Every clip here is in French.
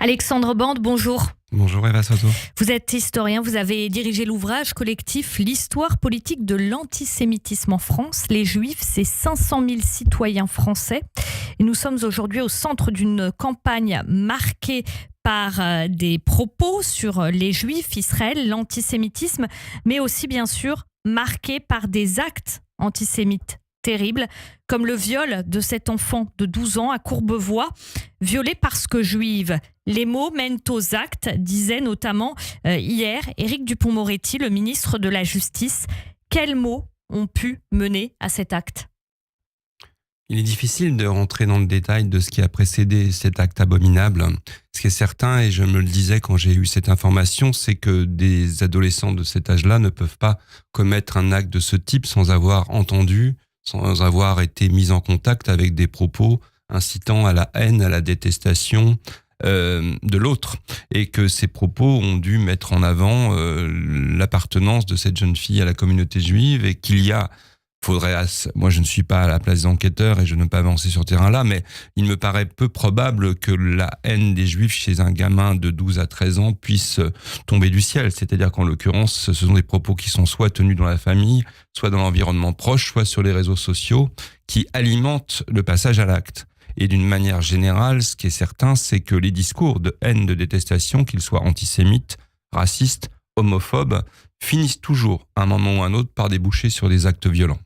Alexandre Bande, bonjour. Bonjour Eva Soto. Vous êtes historien, vous avez dirigé l'ouvrage collectif L'histoire politique de l'antisémitisme en France. Les Juifs, c'est 500 000 citoyens français. Et nous sommes aujourd'hui au centre d'une campagne marquée par des propos sur les Juifs, Israël, l'antisémitisme, mais aussi bien sûr marquée par des actes antisémites terribles, comme le viol de cet enfant de 12 ans à Courbevoie, violé parce que juive. Les mots mènent aux actes, disait notamment hier Éric Dupond-Moretti, le ministre de la Justice. Quels mots ont pu mener à cet acte ? Il est difficile de rentrer dans le détail de ce qui a précédé cet acte abominable. Ce qui est certain, et je me le disais quand j'ai eu cette information, c'est que des adolescents de cet âge-là ne peuvent pas commettre un acte de ce type sans avoir entendu, sans avoir été mis en contact avec des propos incitant à la haine, à la détestation de l'autre, et que ces propos ont dû mettre en avant l'appartenance de cette jeune fille à la communauté juive, et qu'il y a moi je ne suis pas à la place d'enquêteur et je ne peux pas avancer sur ce terrain-là, mais il me paraît peu probable que la haine des Juifs chez un gamin de 12 à 13 ans puisse tomber du ciel. C'est-à-dire qu'en l'occurrence, ce sont des propos qui sont soit tenus dans la famille, soit dans l'environnement proche, soit sur les réseaux sociaux, qui alimentent le passage à l'acte. Et d'une manière générale, ce qui est certain, c'est que les discours de haine, de détestation, qu'ils soient antisémites, racistes, homophobes, finissent toujours, à un moment ou à un autre, par déboucher sur des actes violents.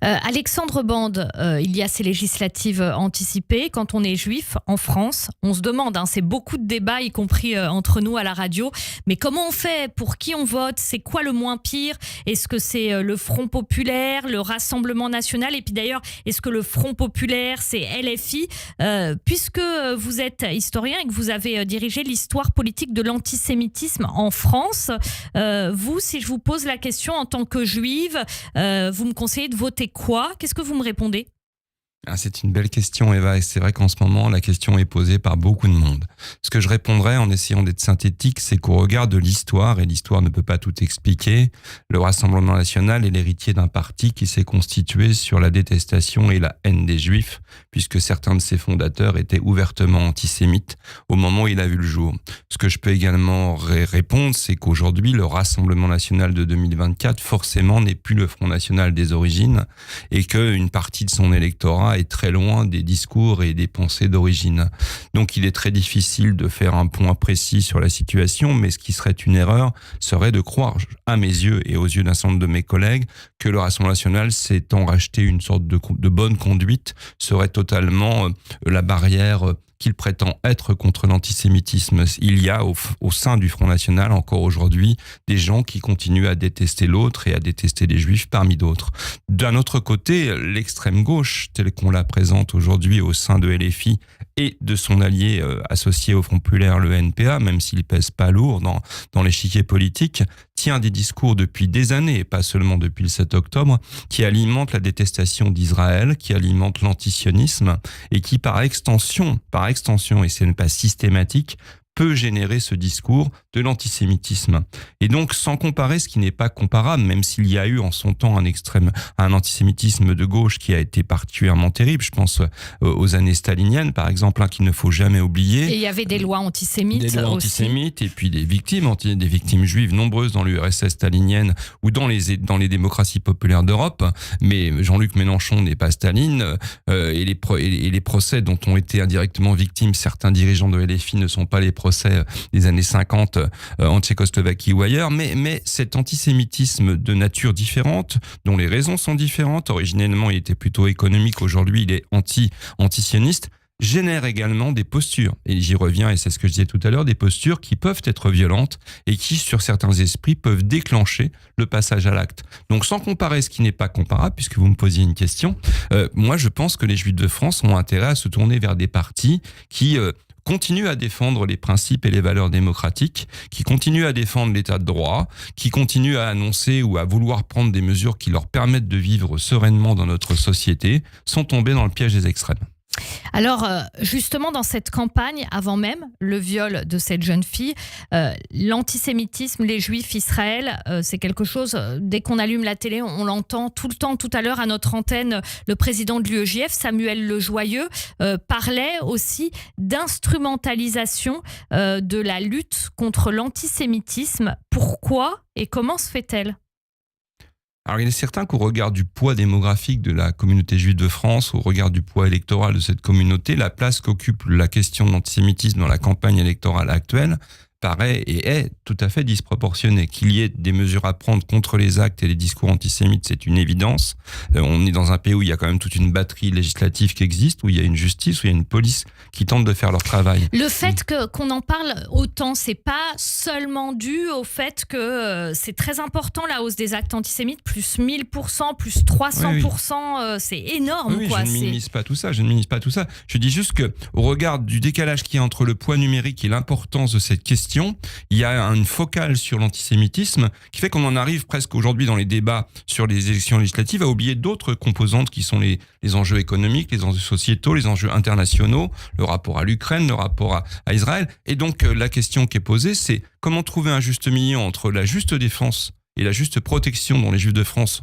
Alexandre Bande, il y a ces législatives anticipées. Quand on est juif en France, on se demande, c'est beaucoup de débats, y compris entre nous à la radio, mais comment on fait? Pour qui on vote? C'est quoi le moins pire? Est-ce que c'est le Front Populaire, le Rassemblement National? Et puis d'ailleurs, est-ce que le Front Populaire, c'est LFI? Puisque vous êtes historien et que vous avez dirigé l'histoire politique de l'antisémitisme en France, vous, si je vous pose la question en tant que juive, vous me conseillez de voter quoi? Qu'est-ce que vous me répondez? C'est une belle question, Eva, et c'est vrai qu'en ce moment, la question est posée par beaucoup de monde. Ce que je répondrais en essayant d'être synthétique, c'est qu'au regard de l'histoire, et l'histoire ne peut pas tout expliquer, le Rassemblement National est l'héritier d'un parti qui s'est constitué sur la détestation et la haine des Juifs, puisque certains de ses fondateurs étaient ouvertement antisémites au moment où il a vu le jour. Ce que je peux également répondre, c'est qu'aujourd'hui, le Rassemblement National de 2024, forcément, n'est plus le Front National des origines, et qu'une partie de son électorat est très loin des discours et des pensées d'origine. Donc il est très difficile de faire un point précis sur la situation, mais ce qui serait une erreur serait de croire, à mes yeux et aux yeux d'un certain nombre de mes collègues, que le Rassemblement National, s'étant racheté une sorte de bonne conduite, serait totalement la barrière qu'il prétend être contre l'antisémitisme. Il y a au sein du Front National, encore aujourd'hui, des gens qui continuent à détester l'autre et à détester les Juifs parmi d'autres. D'un autre côté, l'extrême gauche, telle qu'on la présente aujourd'hui au sein de LFI et de son allié associé au Front Populaire, le NPA, même s'il pèse pas lourd dans l'échiquier politique, tient des discours depuis des années, et pas seulement depuis le 7 octobre, qui alimentent la détestation d'Israël, qui alimentent l'antisionisme, et qui par extension, et ce n'est pas systématique, peut générer ce discours de l'antisémitisme. Et donc, sans comparer ce qui n'est pas comparable, même s'il y a eu en son temps un antisémitisme de gauche qui a été particulièrement terrible, je pense aux années staliniennes, par exemple, qu'il ne faut jamais oublier. Et il y avait des lois antisémites aussi. Des lois antisémites, et puis des victimes juives nombreuses dans l'URSS stalinienne ou dans les démocraties populaires d'Europe. Mais Jean-Luc Mélenchon n'est pas Staline, et les procès dont ont été indirectement victimes certains dirigeants de LFI ne sont pas les procès des années 50 en Tchécoslovaquie ou ailleurs, mais cet antisémitisme de nature différente, dont les raisons sont différentes, originellement il était plutôt économique, aujourd'hui il est antisioniste, génère également des postures, et j'y reviens et c'est ce que je disais tout à l'heure, des postures qui peuvent être violentes et qui sur certains esprits peuvent déclencher le passage à l'acte. Donc sans comparer ce qui n'est pas comparable, puisque vous me posiez une question, moi je pense que les Juifs de France ont intérêt à se tourner vers des partis qui continuent à défendre les principes et les valeurs démocratiques, qui continuent à défendre l'état de droit, qui continuent à annoncer ou à vouloir prendre des mesures qui leur permettent de vivre sereinement dans notre société, sans tomber dans le piège des extrêmes. Alors, justement, dans cette campagne, avant même le viol de cette jeune fille, l'antisémitisme, les Juifs, Israël, c'est quelque chose, dès qu'on allume la télé, on l'entend tout le temps. Tout à l'heure, à notre antenne, le président de l'UEJF, Samuel Lejoyeux, parlait aussi d'instrumentalisation de la lutte contre l'antisémitisme. Pourquoi et comment se fait-elle ? Alors, il est certain qu'au regard du poids démographique de la communauté juive de France, au regard du poids électoral de cette communauté, la place qu'occupe la question de l'antisémitisme dans la campagne électorale actuelle paraît et est tout à fait disproportionné. Qu'il y ait des mesures à prendre contre les actes et les discours antisémites, c'est une évidence. On est dans un pays où il y a quand même toute une batterie législative qui existe, où il y a une justice, où il y a une police qui tente de faire leur travail. Le fait qu'on en parle autant, c'est pas seulement dû au fait que c'est très important la hausse des actes antisémites, plus 1000%, plus 300%, c'est énorme. Oui, quoi. Je ne minimise pas tout ça, Je dis juste que, au regard du décalage qu'il y a entre le poids numérique et l'importance de cette question, il y a une focale sur l'antisémitisme qui fait qu'on en arrive presque aujourd'hui dans les débats sur les élections législatives à oublier d'autres composantes qui sont les enjeux économiques, les enjeux sociétaux, les enjeux internationaux, le rapport à l'Ukraine, le rapport à Israël. Et donc la question qui est posée, c'est comment trouver un juste milieu entre la juste défense et la juste protection dont les Juifs de France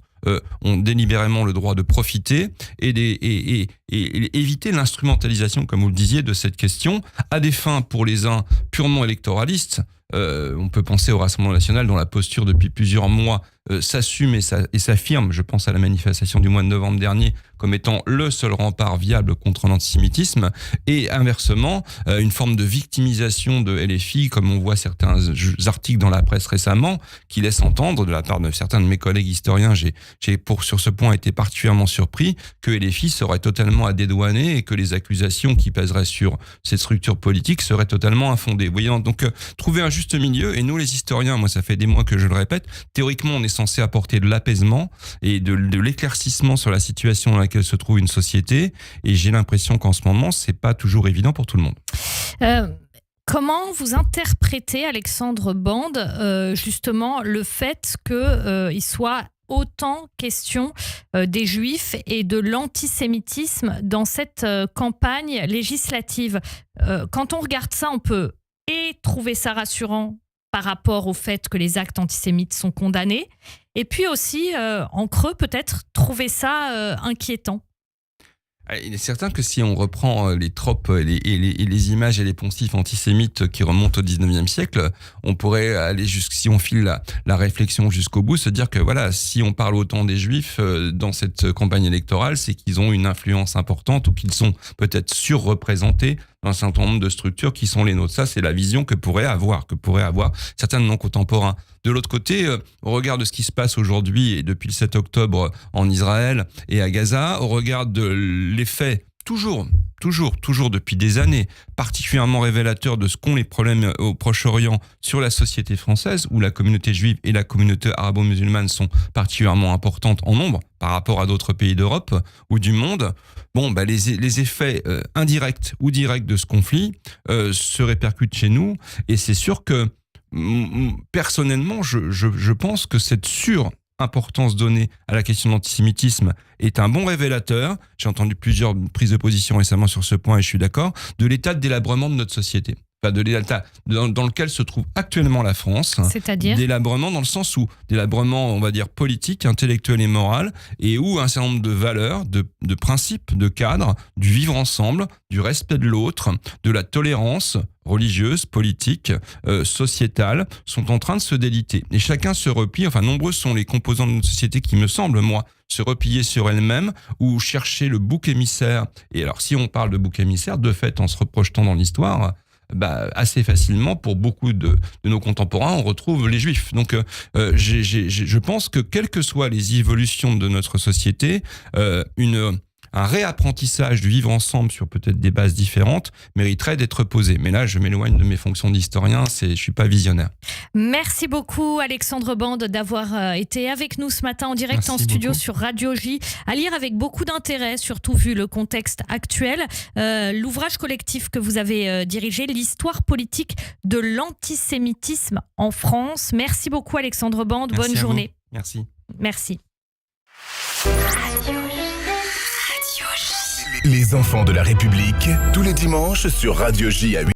ont délibérément le droit de profiter et éviter l'instrumentalisation, comme vous le disiez, de cette question à des fins pour les uns purement électoralistes. On peut penser au Rassemblement national dont la posture depuis plusieurs mois s'assume et s'affirme, je pense à la manifestation du mois de novembre dernier, comme étant le seul rempart viable contre l'antisémitisme, et inversement, une forme de victimisation de LFI, comme on voit certains articles dans la presse récemment, qui laissent entendre, de la part de certains de mes collègues historiens, j'ai sur ce point été particulièrement surpris, que LFI serait totalement à dédouaner et que les accusations qui pèseraient sur cette structure politique seraient totalement infondées. Vous voyez, donc trouver un juste milieu, et nous les historiens, moi ça fait des mois que je le répète, théoriquement on est censé apporter de l'apaisement et de l'éclaircissement sur la situation dans laquelle se trouve une société, et j'ai l'impression qu'en ce moment c'est pas toujours évident pour tout le monde. Comment vous interprétez, Alexandre Bande, justement le fait qu'il soit autant question des Juifs et de l'antisémitisme dans cette campagne législative? Quand on regarde ça, on peut trouver ça rassurant par rapport au fait que les actes antisémites sont condamnés, et puis aussi, en creux, peut-être trouver ça inquiétant. Il est certain que si on reprend les tropes et les images et les poncifs antisémites qui remontent au 19e siècle, on pourrait aller si on file la réflexion jusqu'au bout, se dire que voilà, si on parle autant des Juifs dans cette campagne électorale, c'est qu'ils ont une influence importante ou qu'ils sont peut-être surreprésentés dans un certain nombre de structures qui sont les nôtres. Ça, c'est la vision que pourraient avoir certains de nos contemporains. De l'autre côté, au regard de ce qui se passe aujourd'hui et depuis le 7 octobre en Israël et à Gaza, au regard de l'effet toujours depuis des années, particulièrement révélateur de ce qu'ont les problèmes au Proche-Orient sur la société française, où la communauté juive et la communauté arabo-musulmane sont particulièrement importantes en nombre par rapport à d'autres pays d'Europe ou du monde. Les effets indirects ou directs de ce conflit se répercutent chez nous, et c'est sûr que personnellement, je pense que cette importance donnée à la question de l'antisémitisme est un bon révélateur, j'ai entendu plusieurs prises de position récemment sur ce point et je suis d'accord, de l'état de délabrement de notre société. Enfin, de l'état dans lequel se trouve actuellement la France. C'est-à-dire ? Délabrement dans le sens où, délabrement, on va dire, politique, intellectuel et moral, et où un certain nombre de valeurs, de principes, de cadres, du vivre ensemble, du respect de l'autre, de la tolérance religieuse, politique, sociétale, sont en train de se déliter. Et chacun se replie, nombreux sont les composants de notre société qui me semblent, moi, se replier sur elles-mêmes ou chercher le bouc émissaire. Et alors, si on parle de bouc émissaire, de fait, en se reprojetant dans l'histoire, assez facilement, pour beaucoup de nos contemporains, on retrouve les Juifs. Donc, je pense que quelles que soient les évolutions de notre société, un réapprentissage du vivre ensemble sur peut-être des bases différentes mériterait d'être posé. Mais là, je m'éloigne de mes fonctions d'historien, je suis pas visionnaire. Merci beaucoup, Alexandre Bande, d'avoir été avec nous ce matin en direct. Merci en studio beaucoup. Sur Radio J. À lire avec beaucoup d'intérêt, surtout vu le contexte actuel. L'ouvrage collectif que vous avez dirigé, l'histoire politique de l'antisémitisme en France. Merci beaucoup, Alexandre Bande. Bonne journée. Merci. Merci. Les enfants de la République, tous les dimanches sur Radio J à 8.